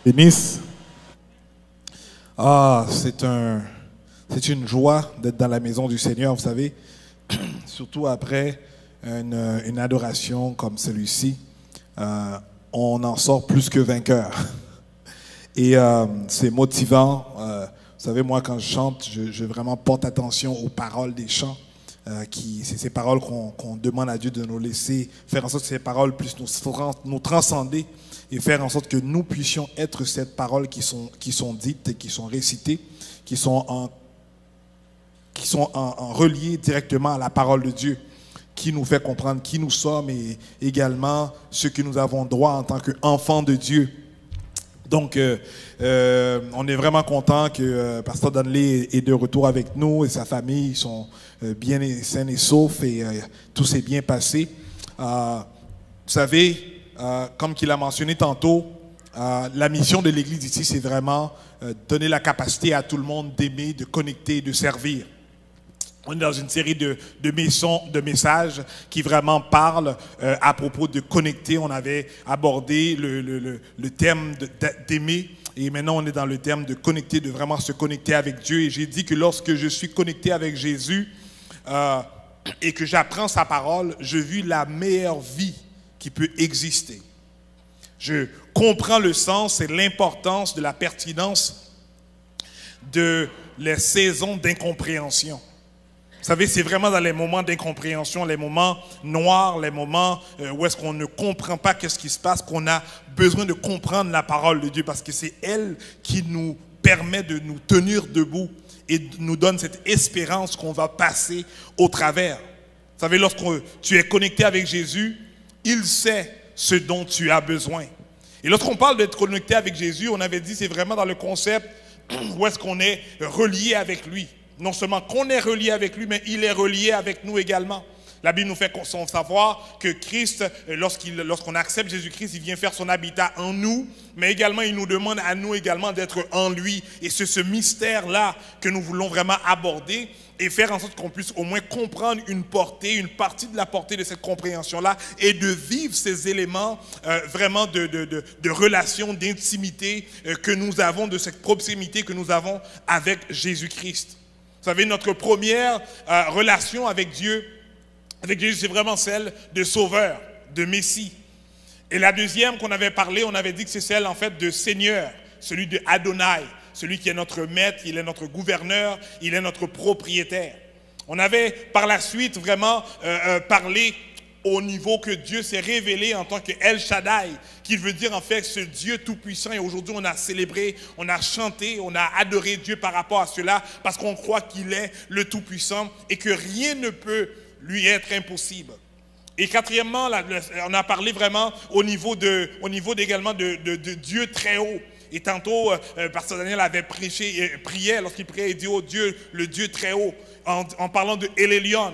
Bénisse. Ah, c'est une joie d'être dans la maison du Seigneur, vous savez, surtout après une adoration comme celui-ci. On en sort plus que vainqueur. Et c'est motivant. Vous savez, moi, quand je chante, je vraiment porte attention aux paroles des chants. C'est ces paroles qu'on demande à Dieu de nous laisser faire en sorte que ces paroles puissent nous transcender et faire en sorte que nous puissions être cette parole qui sont dites et qui sont récitées, qui sont en relié directement à la parole de Dieu, qui nous fait comprendre qui nous sommes et également ce que nous avons droit en tant qu'enfants de Dieu. Donc, on est vraiment content que Pasteur Donnelly est de retour avec nous et sa famille. Ils sont bien sains et saufs et tout s'est bien passé. Vous savez, comme qu'il a mentionné tantôt, la mission de l'Église ici, c'est vraiment donner la capacité à tout le monde d'aimer, de connecter, de servir. On est dans une série de messages qui vraiment parlent à propos de connecter. On avait abordé le thème d'aimer et maintenant on est dans le thème de connecter, de vraiment se connecter avec Dieu. Et j'ai dit que lorsque je suis connecté avec Jésus et que j'apprends sa parole, je vis la meilleure vie qui peut exister. Je comprends le sens et l'importance de la pertinence de les saisons d'incompréhension. Vous savez, c'est vraiment dans les moments d'incompréhension, les moments noirs, les moments où est-ce qu'on ne comprend pas qu'est-ce qui se passe, qu'on a besoin de comprendre la parole de Dieu parce que c'est elle qui nous permet de nous tenir debout et nous donne cette espérance qu'on va passer au travers. Vous savez, lorsque tu es connecté avec Jésus, il sait ce dont tu as besoin. Et lorsqu'on parle d'être connecté avec Jésus, on avait dit c'est vraiment dans le concept où est-ce qu'on est relié avec lui. Non seulement qu'on est relié avec lui, mais il est relié avec nous également. La Bible nous fait savoir que Christ, lorsqu'on accepte Jésus-Christ, il vient faire son habitat en nous, mais également il nous demande à nous également d'être en lui. Et c'est ce mystère-là que nous voulons vraiment aborder et faire en sorte qu'on puisse au moins comprendre une partie de la portée de cette compréhension-là et de vivre ces éléments vraiment de relation, d'intimité que nous avons, de cette proximité que nous avons avec Jésus-Christ. Vous savez, notre première relation avec Dieu, c'est vraiment celle de Sauveur, de Messie. Et la deuxième qu'on avait parlé, on avait dit que c'est celle en fait de Seigneur, celui de Adonai, celui qui est notre maître, il est notre gouverneur, il est notre propriétaire. On avait par la suite vraiment parlé au niveau que Dieu s'est révélé en tant que El Shaddai, qui veut dire en fait ce Dieu tout-puissant. Et aujourd'hui, on a célébré, on a chanté, on a adoré Dieu par rapport à cela, parce qu'on croit qu'il est le tout-puissant et que rien ne peut lui être impossible. Et quatrièmement, on a parlé vraiment au niveau également de Dieu très haut. Et tantôt, Pasteur Daniel avait prié lorsqu'il priait, il dit « Oh Dieu, le Dieu très haut », en parlant de El Elyon.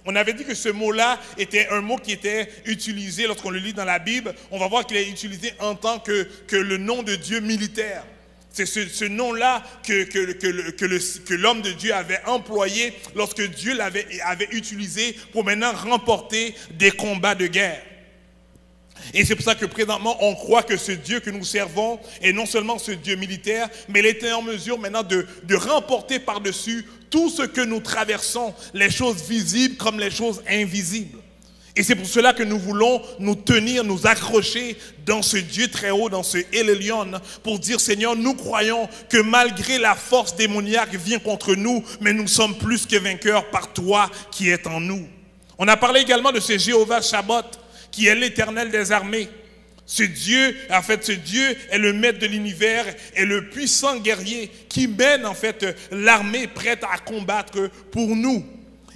On avait dit que ce mot-là était un mot qui était utilisé lorsqu'on le lit dans la Bible. On va voir qu'il est utilisé en tant que le nom de Dieu militaire. C'est ce nom-là que l'homme de Dieu avait employé lorsque Dieu l'avait utilisé pour maintenant remporter des combats de guerre. Et c'est pour ça que présentement, on croit que ce Dieu que nous servons est non seulement ce Dieu militaire, mais il est en mesure maintenant de remporter par-dessus tout ce que nous traversons, les choses visibles comme les choses invisibles. Et c'est pour cela que nous voulons nous tenir, nous accrocher dans ce Dieu très haut, dans ce El Elyon, pour dire Seigneur, nous croyons que malgré la force démoniaque vient contre nous, mais nous sommes plus que vainqueurs par toi qui es en nous. On a parlé également de ce Jéhovah Shabbat, qui est l'Éternel des armées. Ce Dieu est le maître de l'univers, est le puissant guerrier qui mène en fait l'armée prête à combattre pour nous.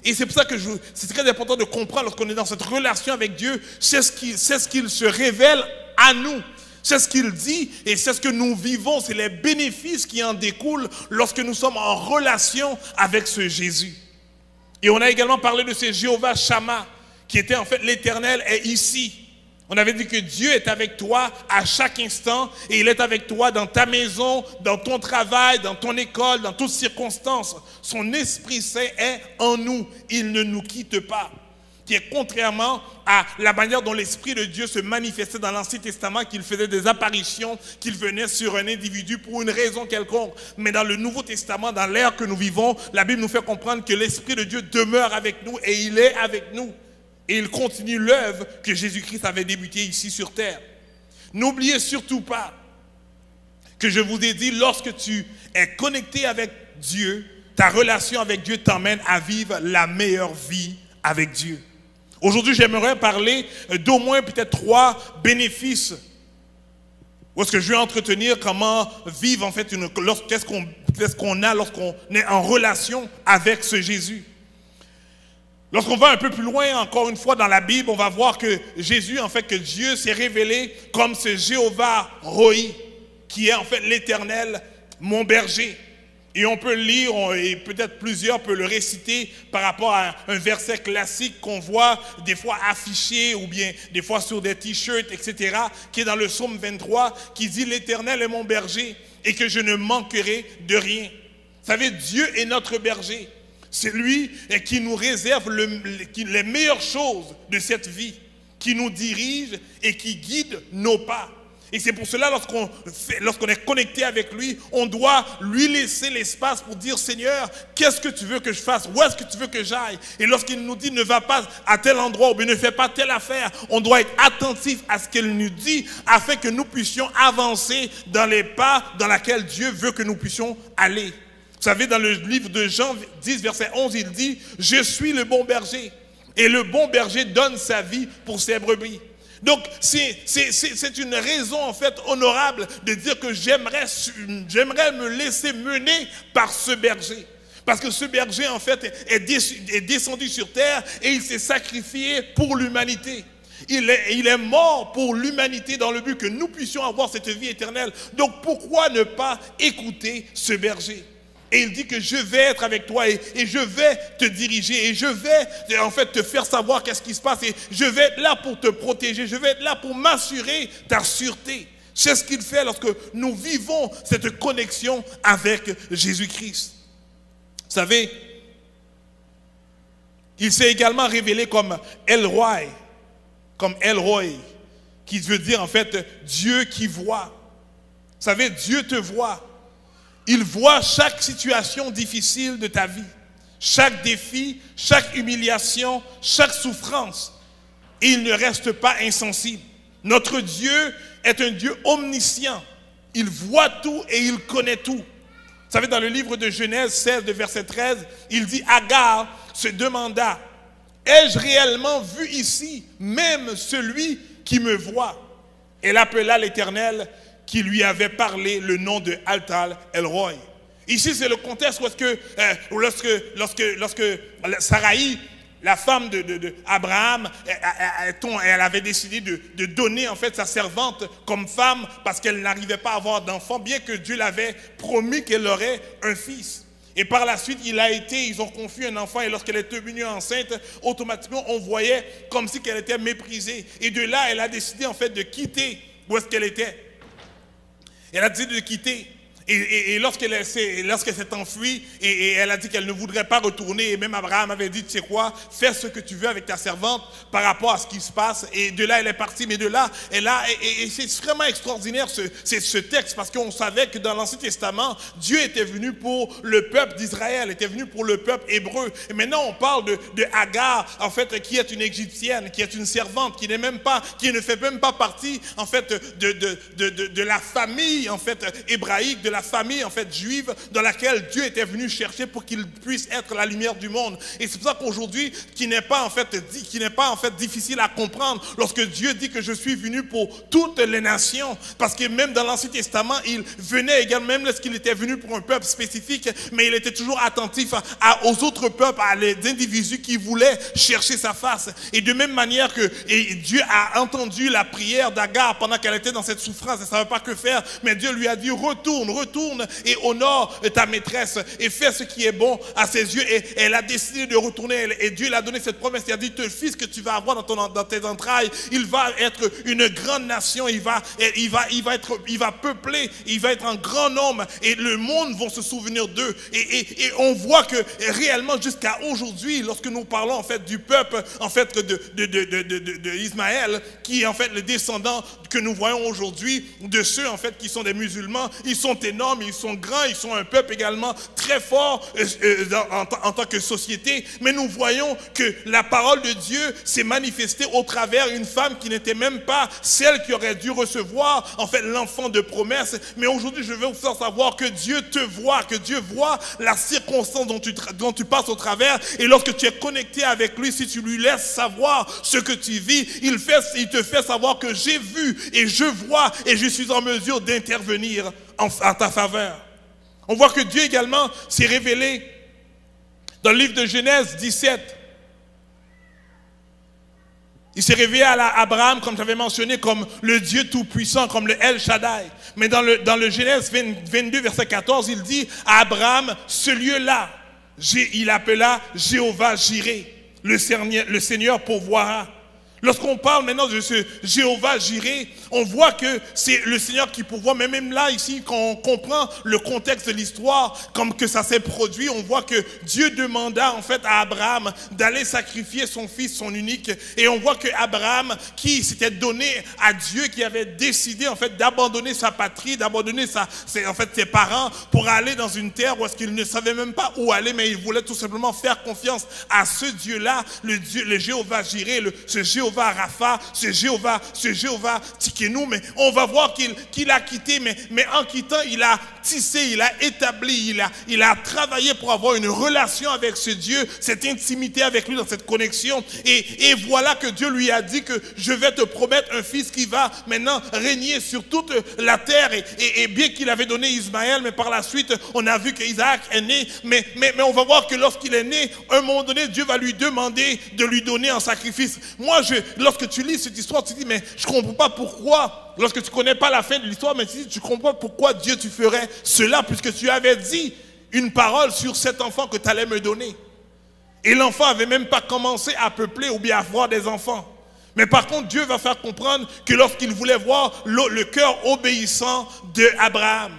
Et c'est pour ça que c'est très important de comprendre lorsqu'on est dans cette relation avec Dieu, c'est ce qu'il se révèle à nous. C'est ce qu'il dit et c'est ce que nous vivons, c'est les bénéfices qui en découlent lorsque nous sommes en relation avec ce Jésus. Et on a également parlé de ce Jéhovah Shammah, qui était en fait l'Éternel est ici. On avait dit que Dieu est avec toi à chaque instant et il est avec toi dans ta maison, dans ton travail, dans ton école, dans toutes circonstances. Son Esprit Saint est en nous. Il ne nous quitte pas. qui est contrairement à la manière dont l'Esprit de Dieu se manifestait dans l'Ancien Testament, qu'il faisait des apparitions, qu'il venait sur un individu pour une raison quelconque. Mais dans le Nouveau Testament, dans l'ère que nous vivons, la Bible nous fait comprendre que l'Esprit de Dieu demeure avec nous et il est avec nous. Et il continue l'œuvre que Jésus-Christ avait débutée ici sur terre. N'oubliez surtout pas que je vous ai dit, lorsque tu es connecté avec Dieu, ta relation avec Dieu t'emmène à vivre la meilleure vie avec Dieu. Aujourd'hui, j'aimerais parler d'au moins peut-être 3 bénéfices. Où est-ce que je vais entretenir comment vivre en fait, qu'est-ce qu'on a lorsqu'on est en relation avec ce Jésus. Lorsqu'on va un peu plus loin, encore une fois, dans la Bible, on va voir que Jésus, en fait, que Dieu s'est révélé comme ce Jéhovah Roi, qui est en fait l'Éternel, mon berger. Et on peut le lire, et peut-être plusieurs peuvent le réciter par rapport à un verset classique qu'on voit des fois affiché ou bien des fois sur des t-shirts, etc., qui est dans le psaume 23, qui dit « L'Éternel est mon berger et que je ne manquerai de rien ». Vous savez, Dieu est notre berger. C'est lui qui nous réserve les meilleures choses de cette vie, qui nous dirige et qui guide nos pas. Et c'est pour cela, lorsqu'on est connecté avec lui, on doit lui laisser l'espace pour dire, Seigneur, qu'est-ce que tu veux que je fasse? Où est-ce que tu veux que j'aille? Et lorsqu'il nous dit, ne va pas à tel endroit ou bien ne fais pas telle affaire, on doit être attentif à ce qu'il nous dit afin que nous puissions avancer dans les pas dans lesquels Dieu veut que nous puissions aller. Vous savez, dans le livre de Jean 10, verset 11, il dit, « Je suis le bon berger, et le bon berger donne sa vie pour ses brebis. » Donc, c'est une raison, en fait, honorable de dire que j'aimerais me laisser mener par ce berger. Parce que ce berger, en fait, est descendu sur terre et il s'est sacrifié pour l'humanité. Il est mort pour l'humanité dans le but que nous puissions avoir cette vie éternelle. Donc, pourquoi ne pas écouter ce berger? Et il dit que je vais être avec toi et je vais te diriger et je vais en fait te faire savoir qu'est-ce qui se passe et je vais être là pour te protéger, je vais être là pour m'assurer ta sûreté. C'est ce qu'il fait lorsque nous vivons cette connexion avec Jésus-Christ. Vous savez, il s'est également révélé comme El Roi, qui veut dire en fait Dieu qui voit. Vous savez, Dieu te voit. Il voit chaque situation difficile de ta vie, chaque défi, chaque humiliation, chaque souffrance. Et il ne reste pas insensible. Notre Dieu est un Dieu omniscient. Il voit tout et il connaît tout. Vous savez, dans le livre de Genèse 16, de verset 13, il dit, Agar se demanda, ai-je réellement vu ici même celui qui me voit? Elle appela l'Éternel qui lui avait parlé le nom de Altal El Roi. Ici, c'est le contexte où est-ce que, lorsque Saraï, la femme d'Abraham, elle avait décidé de donner en fait sa servante comme femme parce qu'elle n'arrivait pas à avoir d'enfant, bien que Dieu l'avait promis qu'elle aurait un fils. Et par la suite, ils ont conçu un enfant et lorsqu'elle est devenue enceinte, automatiquement, on voyait comme si qu'elle était méprisée. Et de là, elle a décidé en fait de quitter où est-ce qu'elle était. Elle a décidé de quitter. Et lorsqu'elle s'est enfuie, et elle a dit qu'elle ne voudrait pas retourner, et même Abraham avait dit, tu sais quoi, fais ce que tu veux avec ta servante par rapport à ce qui se passe. Et de là, elle est partie, mais de là, et c'est vraiment extraordinaire ce texte, parce qu'on savait que dans l'Ancien Testament, Dieu était venu pour le peuple d'Israël, était venu pour le peuple hébreu. Et maintenant, on parle de Agar, en fait, qui est une Égyptienne, qui est une servante, qui ne fait même pas partie, en fait, de la famille, en fait, hébraïque, de la famille en fait juive dans laquelle Dieu était venu chercher pour qu'il puisse être la lumière du monde. Et c'est pour ça qu'aujourd'hui, qui n'est pas en fait difficile à comprendre lorsque Dieu dit que je suis venu pour toutes les nations, parce que même dans l'Ancien Testament, il venait également, même lorsqu'il était venu pour un peuple spécifique, mais il était toujours attentif aux autres peuples, à les individus qui voulaient chercher sa face. Et de même manière que Dieu a entendu la prière d'Agar pendant qu'elle était dans cette souffrance, elle ne savait pas que faire, mais Dieu lui a dit retourne retourne et honore ta maîtresse et fais ce qui est bon à ses yeux. Et elle a décidé de retourner et Dieu lui a donné cette promesse. Il a dit, le fils que tu vas avoir dans tes entrailles, il va être une grande nation, il va peupler, il va être un grand nombre et le monde va se souvenir d'eux. Et on voit que réellement jusqu'à aujourd'hui, lorsque nous parlons en fait du peuple en fait de Ismaël, qui est en fait le descendant que nous voyons aujourd'hui, de ceux en fait qui sont des musulmans, ils sont énormes, ils sont grands, ils sont un peuple également très fort en tant que société, mais nous voyons que la parole de Dieu s'est manifestée au travers une femme qui n'était même pas celle qui aurait dû recevoir en fait l'enfant de promesse. Mais aujourd'hui je veux vous faire savoir que Dieu te voit, que Dieu voit la circonstance dont tu passes au travers, et lorsque tu es connecté avec lui, si tu lui laisses savoir ce que tu vis, il te fait savoir que j'ai vu et je vois et je suis en mesure d'intervenir à ta faveur. On voit que Dieu également s'est révélé dans le livre de Genèse 17. Il s'est révélé à Abraham, comme j'avais mentionné, comme le Dieu tout-puissant, comme le El Shaddai. Mais dans le Genèse 22, verset 14, il dit à Abraham, ce lieu-là, il appela Jéhovah Jireh, le Seigneur pourvoira. Lorsqu'on parle maintenant de ce Jéhovah Jireh, on voit que c'est le Seigneur qui pourvoit. Mais même là, ici, quand on comprend le contexte de l'histoire, comme que ça s'est produit, on voit que Dieu demanda en fait à Abraham d'aller sacrifier son fils, son unique. Et on voit que Abraham, qui s'était donné à Dieu, qui avait décidé en fait d'abandonner sa patrie, d'abandonner ses parents pour aller dans une terre où est-ce qu'il ne savait même pas où aller, mais il voulait tout simplement faire confiance à ce Dieu-là, le Jéhovah Jireh, ce Jéhovah Rapha, ce Jéhovah Tikenu. Mais on va voir qu'il a quitté, mais en quittant, il a tissé, il a établi, il a travaillé pour avoir une relation avec ce Dieu, cette intimité avec lui, dans cette connexion. Et voilà que Dieu lui a dit que je vais te promettre un fils qui va maintenant régner sur toute la terre. Et bien qu'il avait donné Ismaël, mais par la suite, on a vu qu'Isaac est né. Mais on va voir que lorsqu'il est né, à un moment donné, Dieu va lui demander de lui donner un sacrifice. Moi, lorsque tu lis cette histoire, tu dis, mais je ne comprends pas pourquoi, lorsque tu ne connais pas la fin de l'histoire, mais tu ne comprends pas pourquoi Dieu tu ferais cela, puisque tu avais dit une parole sur cet enfant que tu allais me donner. Et l'enfant n'avait même pas commencé à peupler ou bien à avoir des enfants. Mais par contre, Dieu va faire comprendre que lorsqu'il voulait voir le cœur obéissant d'Abraham.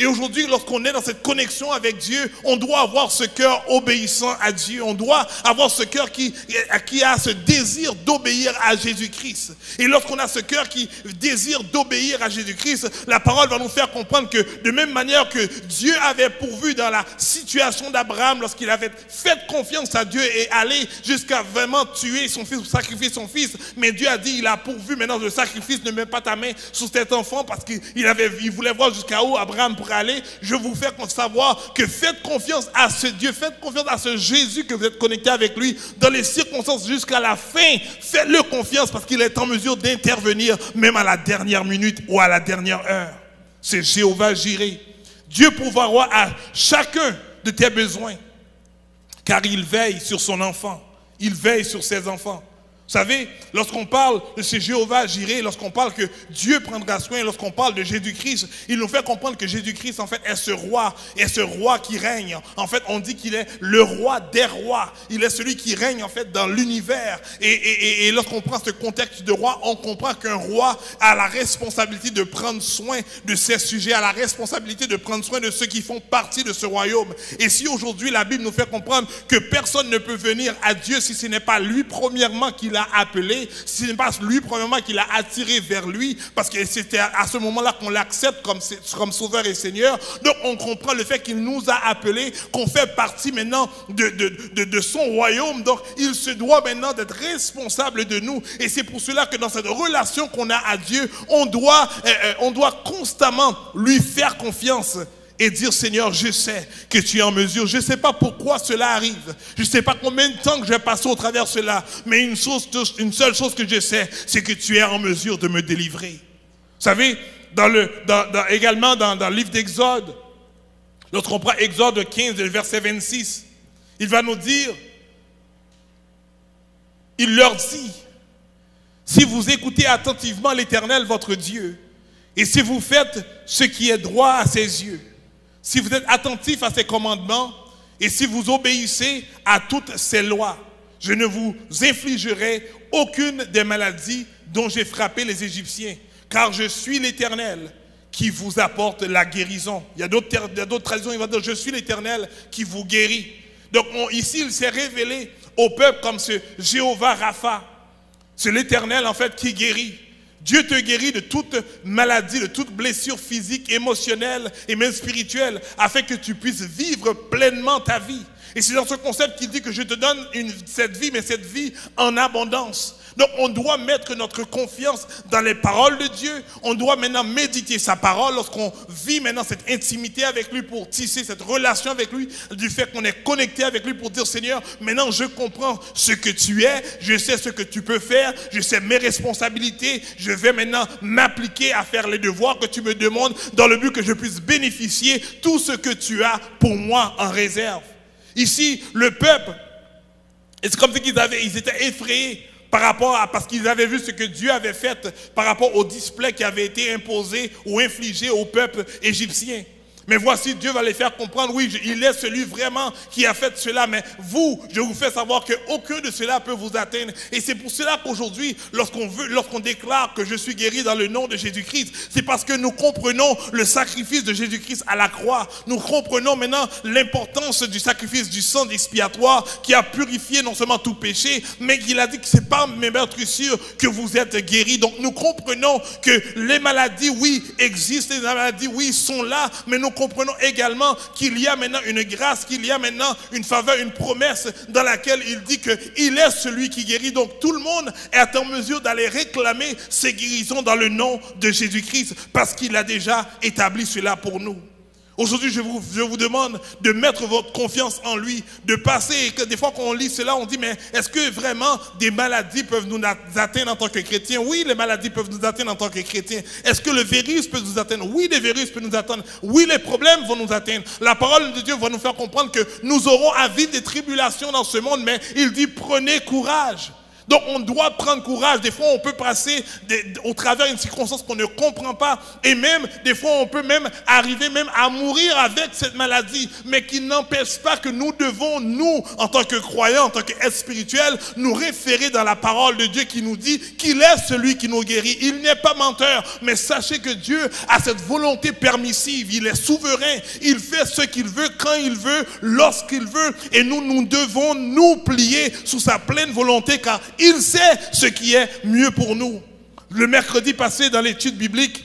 Et aujourd'hui, lorsqu'on est dans cette connexion avec Dieu, on doit avoir ce cœur obéissant à Dieu. On doit avoir ce cœur qui a ce désir d'obéir à Jésus-Christ. Et lorsqu'on a ce cœur qui désire d'obéir à Jésus-Christ, la parole va nous faire comprendre que de même manière que Dieu avait pourvu dans la situation d'Abraham, lorsqu'il avait fait confiance à Dieu et allé jusqu'à vraiment tuer son fils ou sacrifier son fils, mais Dieu a dit, il a pourvu maintenant le sacrifice, ne mets pas ta main sur cet enfant, parce qu'il voulait voir jusqu'à où Abraham pourrait aller. Je vous fais savoir que faites confiance à ce Dieu, faites confiance à ce Jésus que vous êtes connecté avec lui dans les circonstances jusqu'à la fin. Faites-le confiance parce qu'il est en mesure d'intervenir même à la dernière minute ou à la dernière heure. C'est Jéhovah Jireh. Dieu pourvoira à chacun de tes besoins car il veille sur son enfant. Il veille sur ses enfants. Vous savez, lorsqu'on parle de ce Jéhovah Jireh, lorsqu'on parle que Dieu prendra soin, lorsqu'on parle de Jésus-Christ, il nous fait comprendre que Jésus-Christ, en fait, est ce roi qui règne. En fait, on dit qu'il est le roi des rois. Il est celui qui règne, en fait, dans l'univers. Et lorsqu'on prend ce contexte de roi, on comprend qu'un roi a la responsabilité de prendre soin de ses sujets, a la responsabilité de prendre soin de ceux qui font partie de ce royaume. Et si aujourd'hui, la Bible nous fait comprendre que personne ne peut venir à Dieu si ce n'est pas lui, premièrement, qui l'a appelé, si ce n'est pas lui premièrement qui l'a attiré vers lui, parce que c'était à ce moment-là qu'on l'accepte comme sauveur et seigneur. Donc on comprend le fait qu'il nous a appelés, qu'on fait partie maintenant de son royaume. Donc il se doit maintenant d'être responsable de nous. Et c'est pour cela que dans cette relation qu'on a à Dieu, on doit constamment lui faire confiance. Et dire, Seigneur, je sais que tu es en mesure. Je ne sais pas pourquoi cela arrive. Je ne sais pas combien de temps que je vais passer au travers de cela. Mais une seule chose que je sais, c'est que tu es en mesure de me délivrer. Vous savez, également dans le livre d'Exode, lorsqu'on prend Exode 15, verset 26, il va nous dire, il leur dit, si vous écoutez attentivement l'Éternel, votre Dieu, et si vous faites ce qui est droit à ses yeux, si vous êtes attentifs à ses commandements et si vous obéissez à toutes ses lois, je ne vous infligerai aucune des maladies dont j'ai frappé les Égyptiens, car je suis l'Éternel qui vous apporte la guérison. Il y a d'autres traditions, il va dire, je suis l'Éternel qui vous guérit. Donc ici, il s'est révélé au peuple comme ce Jéhovah Rapha. C'est l'Éternel en fait qui guérit. Dieu te guérit de toute maladie, de toute blessure physique, émotionnelle et même spirituelle, afin que tu puisses vivre pleinement ta vie. Et c'est dans ce concept qu'il dit que je te donne cette vie, mais cette vie en abondance. Donc on doit mettre notre confiance dans les paroles de Dieu. On doit maintenant méditer sa parole lorsqu'on vit maintenant cette intimité avec lui pour tisser cette relation avec lui, du fait qu'on est connecté avec lui pour dire Seigneur, maintenant je comprends ce que tu es, je sais ce que tu peux faire, je sais mes responsabilités, je vais maintenant m'appliquer à faire les devoirs que tu me demandes dans le but que je puisse bénéficier tout ce que tu as pour moi en réserve. Ici, le peuple, et c'est comme si ils étaient effrayés par rapport à, parce qu'ils avaient vu ce que Dieu avait fait par rapport au display qui avait été imposé ou infligé au peuple égyptien. Mais voici, Dieu va les faire comprendre, oui, il est celui vraiment qui a fait cela, mais vous, je vous fais savoir qu'aucun de cela peut vous atteindre. Et c'est pour cela qu'aujourd'hui, lorsqu'on déclare que je suis guéri dans le nom de Jésus-Christ, c'est parce que nous comprenons le sacrifice de Jésus-Christ à la croix. Nous comprenons maintenant l'importance du sacrifice du sang expiatoire qui a purifié non seulement tout péché, mais qu'il a dit que ce n'est pas mes meurtrissures que vous êtes guéris. Donc nous comprenons que les maladies, oui, existent, les maladies, oui, sont là, mais nous comprenons également qu'il y a maintenant une grâce, qu'il y a maintenant une faveur, une promesse dans laquelle il dit qu'il est celui qui guérit. Donc tout le monde est en mesure d'aller réclamer ces guérisons dans le nom de Jésus-Christ parce qu'il a déjà établi cela pour nous. Aujourd'hui, je vous demande de mettre votre confiance en lui, de passer, et que des fois quand on lit cela, on dit, mais est-ce que vraiment des maladies peuvent nous atteindre en tant que chrétiens? Oui, les maladies peuvent nous atteindre en tant que chrétiens. Est-ce que le virus peut nous atteindre? Oui, les virus peuvent nous atteindre. Oui, les problèmes vont nous atteindre. La parole de Dieu va nous faire comprendre que nous aurons à vivre des tribulations dans ce monde, mais il dit, prenez courage. Donc on doit prendre courage. Des fois on peut passer au travers d'une circonstance qu'on ne comprend pas. Et même, des fois on peut même arriver même à mourir avec cette maladie. Mais qui n'empêche pas que nous devons, nous, en tant que croyants, en tant qu'êtres spirituels, nous référer dans la parole de Dieu qui nous dit qu'il est celui qui nous guérit. Il n'est pas menteur. Mais sachez que Dieu a cette volonté permissive. Il est souverain. Il fait ce qu'il veut, quand il veut, lorsqu'il veut. Et nous devons nous plier sous sa pleine volonté car il sait ce qui est mieux pour nous. Le mercredi passé, dans l'étude biblique,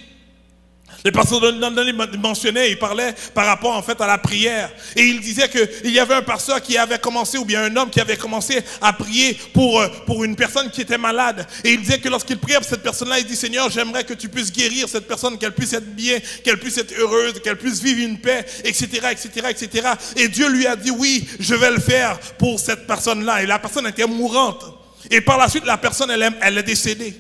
le pasteur Donnelly mentionnait, il parlait par rapport en fait à la prière. Et il disait qu'il y avait un pasteur qui avait commencé, ou bien un homme qui avait commencé à prier pour une personne qui était malade. Et il disait que lorsqu'il priait pour cette personne-là, il dit, Seigneur, j'aimerais que tu puisses guérir cette personne, qu'elle puisse être bien, qu'elle puisse être heureuse, qu'elle puisse vivre une paix, etc., etc., etc. Et Dieu lui a dit, oui, je vais le faire pour cette personne-là. Et la personne était mourante. Et par la suite, la personne, elle est décédée.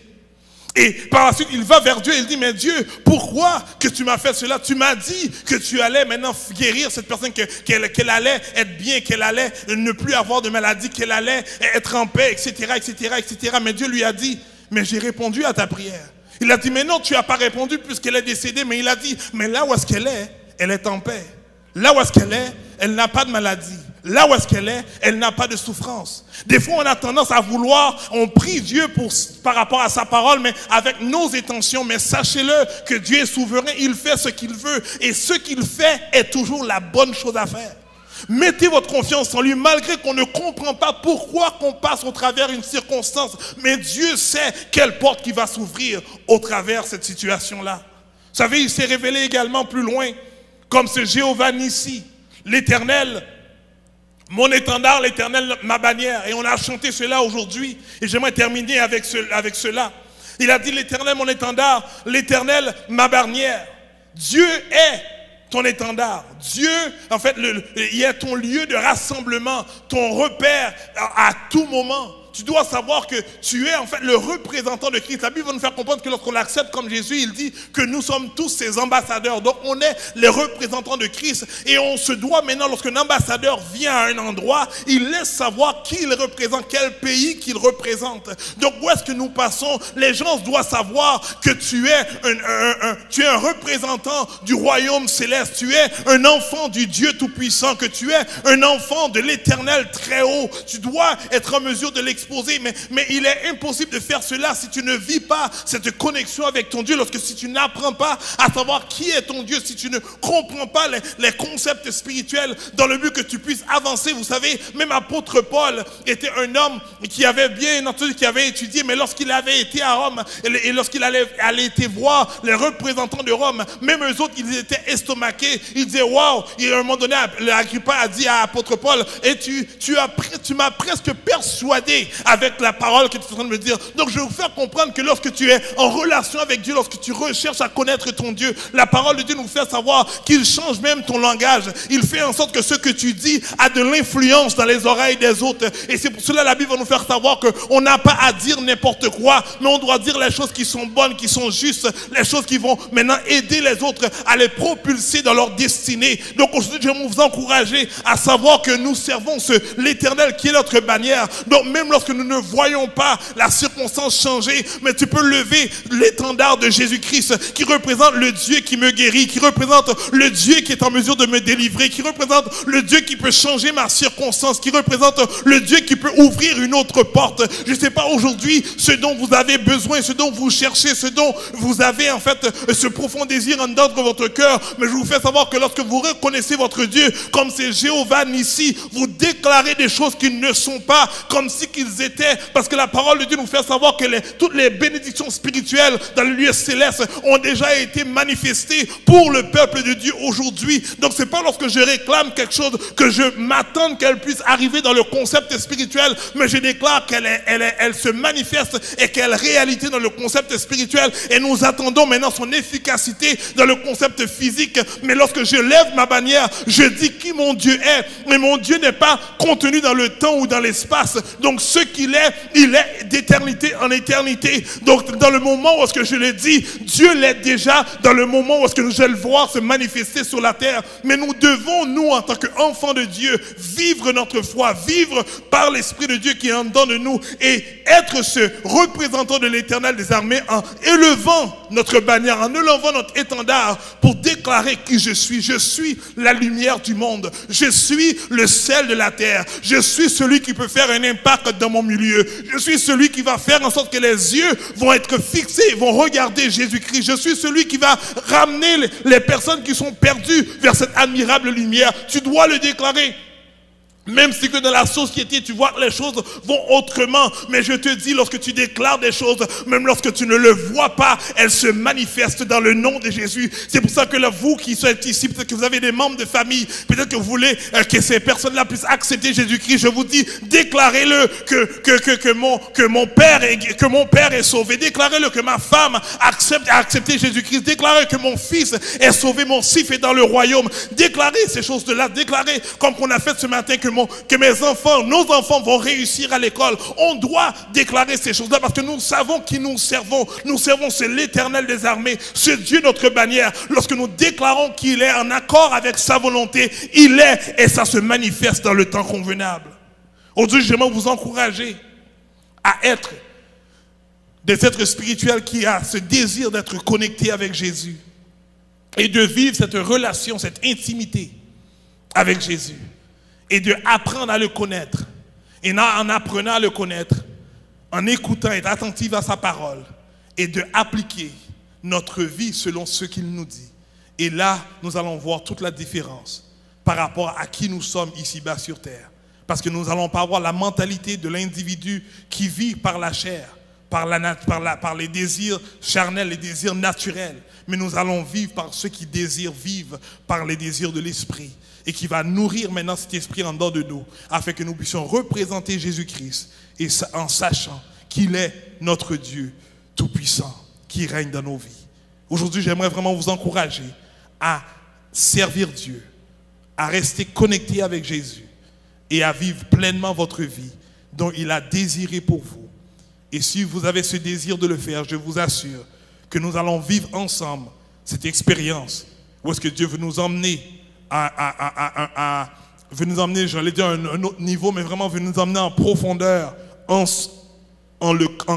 Et par la suite, il va vers Dieu et il dit, mais Dieu, pourquoi que tu m'as fait cela? Tu m'as dit que tu allais maintenant guérir cette personne, qu'elle allait être bien, qu'elle allait ne plus avoir de maladie, qu'elle allait être en paix, etc., etc., etc. Mais Dieu lui a dit, mais j'ai répondu à ta prière. Il a dit, mais non, tu n'as pas répondu puisqu'elle est décédée. Mais il a dit, mais là où est-ce qu'elle est, elle est en paix. Là où est-ce qu'elle est, elle n'a pas de maladie. Là où est-ce qu'elle est, elle n'a pas de souffrance. Des fois, on a tendance à vouloir, on prie Dieu par rapport à sa parole, mais avec nos intentions. Mais sachez-le que Dieu est souverain, il fait ce qu'il veut. Et ce qu'il fait est toujours la bonne chose à faire. Mettez votre confiance en lui, malgré qu'on ne comprend pas pourquoi qu'on passe au travers d'une circonstance. Mais Dieu sait quelle porte qui va s'ouvrir au travers de cette situation-là. Vous savez, il s'est révélé également plus loin, comme ce Jéhovah Nissi, l'Éternel, mon étendard, l'Éternel, ma bannière. Et on a chanté cela aujourd'hui. Et j'aimerais terminer avec cela. Il a dit, l'Éternel, mon étendard, l'Éternel, ma bannière. Dieu est ton étendard. Dieu, en fait, il est ton lieu de rassemblement, ton repère à tout moment. tu dois savoir que tu es en fait le représentant de Christ. La Bible va nous faire comprendre que lorsqu'on l'accepte comme Jésus, il dit que nous sommes tous ses ambassadeurs. Donc on est les représentants de Christ et on se doit maintenant, lorsqu'un ambassadeur vient à un endroit, il laisse savoir qui il représente, quel pays qu'il représente. Donc où est-ce que nous passons? Les gens doivent savoir que tu es un représentant du royaume céleste, tu es un enfant du Dieu Tout-Puissant, que tu es un enfant de l'Éternel très haut. Tu dois être en mesure de l'exposer, mais il est impossible de faire cela si tu ne vis pas cette connexion avec ton Dieu, si tu n'apprends pas à savoir qui est ton Dieu, si tu ne comprends pas les concepts spirituels dans le but que tu puisses avancer. Vous savez, même apôtre Paul était un homme qui avait bien entendu, qui avait étudié, mais lorsqu'il avait été à Rome et lorsqu'il allait voir les représentants de Rome, même eux autres, ils étaient estomaqués. Ils disaient waouh. Et à un moment donné, Agrippa a dit à apôtre Paul, et tu m'as presque persuadé avec la parole que tu es en train de me dire. Donc je vais vous faire comprendre que lorsque tu es en relation avec Dieu, lorsque tu recherches à connaître ton Dieu, la parole de Dieu nous fait savoir qu'il change même ton langage. Il fait en sorte que ce que tu dis a de l'influence dans les oreilles des autres. Et c'est pour cela que la Bible va nous faire savoir qu'on n'a pas à dire n'importe quoi, mais on doit dire les choses qui sont bonnes, qui sont justes, les choses qui vont maintenant aider les autres à les propulser dans leur destinée. Donc aujourd'hui, je vais vous encourager à savoir que nous servons l'Éternel qui est notre bannière. Donc même lorsque nous ne voyons pas la circonstance changer, mais tu peux lever l'étendard de Jésus-Christ qui représente le Dieu qui me guérit, qui représente le Dieu qui est en mesure de me délivrer, qui représente le Dieu qui peut changer ma circonstance, qui représente le Dieu qui peut ouvrir une autre porte. Je ne sais pas aujourd'hui ce dont vous avez besoin, ce dont vous cherchez, ce dont vous avez en fait ce profond désir en dedans de votre cœur, mais je vous fais savoir que lorsque vous reconnaissez votre Dieu comme c'est Jéhovah Nissi, vous déclarez des choses qui ne sont pas comme si qu'ils étaient, parce que la parole de Dieu nous fait savoir que toutes les bénédictions spirituelles dans le lieu céleste ont déjà été manifestées pour le peuple de Dieu aujourd'hui. Donc c'est pas lorsque je réclame quelque chose que je m'attends qu'elle puisse arriver dans le concept spirituel, mais je déclare qu'elle se manifeste et qu'elle est réalité dans le concept spirituel, et nous attendons maintenant son efficacité dans le concept physique. Mais lorsque je lève ma bannière, je dis qui mon Dieu est, mais mon Dieu n'est pas contenu dans le temps ou dans l'espace. Donc ce qu'il est, il est d'éternité en éternité. Donc dans le moment où est-ce que je le dis, Dieu l'est déjà dans le moment où est-ce que je vais le voir se manifester sur la terre. Mais nous devons, nous en tant qu'enfants de Dieu, vivre notre foi, vivre par l'Esprit de Dieu qui est en dedans de nous, et être ce représentant de l'Éternel des armées en élevant notre bannière, en élevant notre étendard pour déclarer qui je suis. Je suis la lumière du monde. Je suis le sel de la terre. Je suis celui qui peut faire un impact dans mon milieu. Je suis celui qui va faire en sorte que les yeux vont être fixés, vont regarder Jésus-Christ. Je suis celui qui va ramener les personnes qui sont perdues vers cette admirable lumière. Tu dois le déclarer. Même si que dans la société, tu vois que les choses vont autrement. Mais je te dis, lorsque tu déclares des choses, même lorsque tu ne le vois pas, elles se manifestent dans le nom de Jésus. C'est pour ça que là, vous qui êtes ici, peut-être que vous avez des membres de famille, peut-être que vous voulez que ces personnes-là puissent accepter Jésus-Christ. Je vous dis, déclarez-le que mon père est sauvé. Déclarez-le que ma femme a accepté Jésus-Christ. Déclarez que mon fils est sauvé, mon fils est dans le royaume. Déclarez ces choses-là. Déclarez, comme qu'on a fait ce matin, que mes enfants, nos enfants vont réussir à l'école. On doit déclarer ces choses-là parce que nous savons qui nous servons. Nous servons, c'est l'Éternel des armées, ce Dieu notre bannière. Lorsque nous déclarons qu'il est en accord avec sa volonté, il est, et ça se manifeste dans le temps convenable. Aujourd'hui, j'aimerais vous encourager à être des êtres spirituels qui a ce désir d'être connectés avec Jésus et de vivre cette relation, cette intimité avec Jésus. Et de apprendre à le connaître. Et en apprenant à le connaître, en écoutant, être attentif à sa parole, et de appliquer notre vie selon ce qu'il nous dit. Et là, nous allons voir toute la différence par rapport à qui nous sommes ici-bas sur terre. Parce que nous n'allons pas avoir la mentalité de l'individu qui vit par la chair, par les désirs charnels, les désirs naturels. Mais nous allons vivre par ceux qui désirent vivre par les désirs de l'esprit. Et qui va nourrir maintenant cet esprit en dedans de nous, afin que nous puissions représenter Jésus-Christ, et en sachant qu'il est notre Dieu tout-puissant, qui règne dans nos vies. Aujourd'hui, j'aimerais vraiment vous encourager à servir Dieu, à rester connecté avec Jésus, et à vivre pleinement votre vie dont il a désiré pour vous. Et si vous avez ce désir de le faire, je vous assure que nous allons vivre ensemble cette expérience. Où est-ce que Dieu veut nous emmener veut nous emmener, j'allais dire, à un autre niveau, mais vraiment veut nous emmener en profondeur, en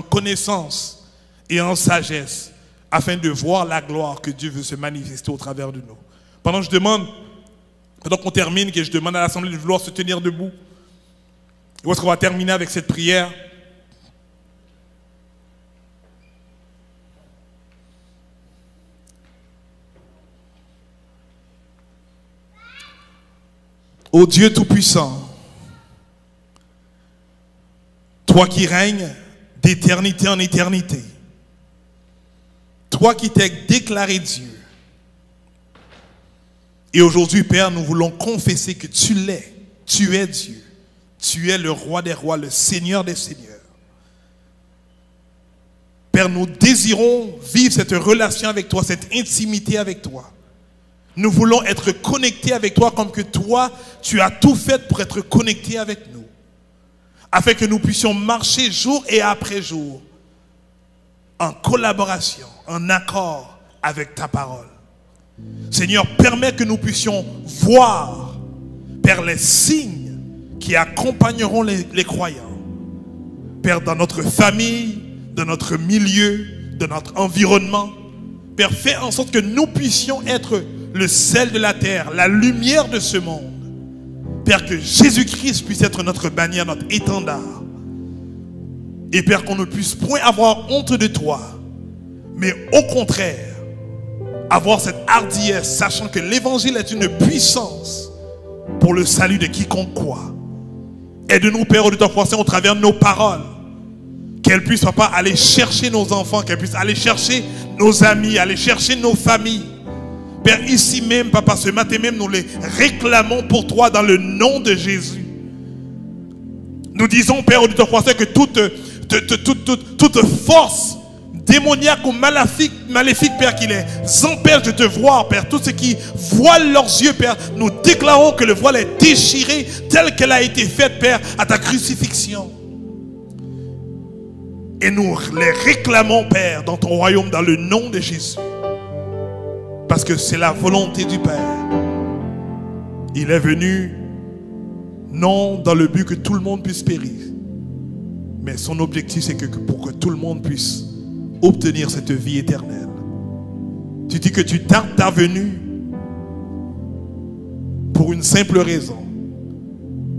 connaissance et en sagesse, afin de voir la gloire que Dieu veut se manifester au travers de nous. Pendant qu'on termine, que je demande à l'Assemblée de vouloir se tenir debout, où est-ce qu'on va terminer avec cette prière? Ô Dieu Tout-Puissant, toi qui règnes d'éternité en éternité, toi qui t'es déclaré Dieu, et aujourd'hui, Père, nous voulons confesser que tu l'es, tu es Dieu, tu es le roi des rois, le Seigneur des seigneurs. Père, nous désirons vivre cette relation avec toi, cette intimité avec toi. Nous voulons être connectés avec toi comme que toi, tu as tout fait pour être connecté avec nous. Afin que nous puissions marcher jour et après jour en collaboration, en accord avec ta parole. Seigneur, permets que nous puissions voir, Père, les signes qui accompagneront les croyants. Père, dans notre famille, dans notre milieu, dans notre environnement. Père, fais en sorte que nous puissions être le sel de la terre, la lumière de ce monde. Père, que Jésus-Christ puisse être notre bannière, notre étendard. Et Père, qu'on ne puisse point avoir honte de toi, mais au contraire, avoir cette hardiesse, sachant que l'évangile est une puissance pour le salut de quiconque croit. Aide-nous, Père, de ta foi au travers de nos paroles, qu'elles puissent, Papa, aller chercher nos enfants, qu'elles puissent aller chercher nos amis, aller chercher nos familles. Père, ici même, Papa, ce matin même, nous les réclamons pour toi dans le nom de Jésus. Nous disons, Père, au Dieu que toute force démoniaque ou maléfique, Père, qui les empêche de te voir, Père, tout ce qui voile leurs yeux, Père, nous déclarons que le voile est déchiré tel qu'elle a été faite, Père, à ta crucifixion. Et nous les réclamons, Père, dans ton royaume, dans le nom de Jésus. Parce que c'est la volonté du Père. Il est venu non dans le but que tout le monde puisse périr, mais son objectif c'est que pour que tout le monde puisse obtenir cette vie éternelle. Tu dis que tu tardes ta venue pour une simple raison,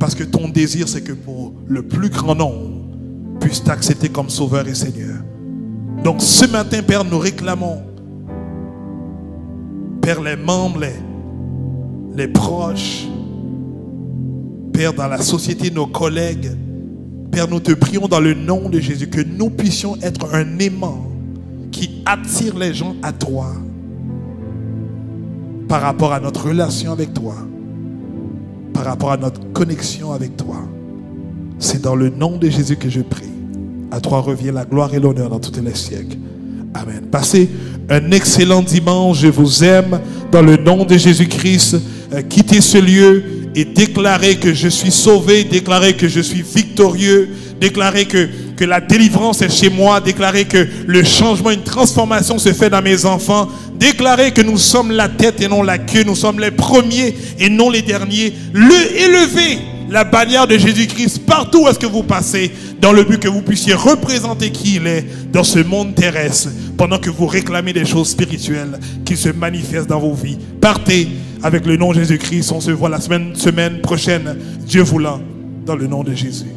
parce que ton désir c'est que pour le plus grand nombre puisse t'accepter comme Sauveur et Seigneur. Donc ce matin, Père, nous réclamons, Père, les membres, les proches, Père, dans la société, nos collègues, Père, nous te prions dans le nom de Jésus que nous puissions être un aimant qui attire les gens à toi par rapport à notre relation avec toi, par rapport à notre connexion avec toi. C'est dans le nom de Jésus que je prie. À toi revient la gloire et l'honneur dans tous les siècles. Amen. Passez un excellent dimanche. Je vous aime dans le nom de Jésus-Christ. Quittez ce lieu et déclarez que je suis sauvé, déclarez que je suis victorieux, déclarez que la délivrance est chez moi, déclarez que le changement, une transformation se fait dans mes enfants, déclarez que nous sommes la tête et non la queue, nous sommes les premiers et non les derniers. Élevez la bannière de Jésus-Christ partout où est-ce que vous passez, dans le but que vous puissiez représenter qui il est dans ce monde terrestre, pendant que vous réclamez des choses spirituelles qui se manifestent dans vos vies. Partez avec le nom de Jésus-Christ. On se voit la semaine prochaine, Dieu voulant, dans le nom de Jésus.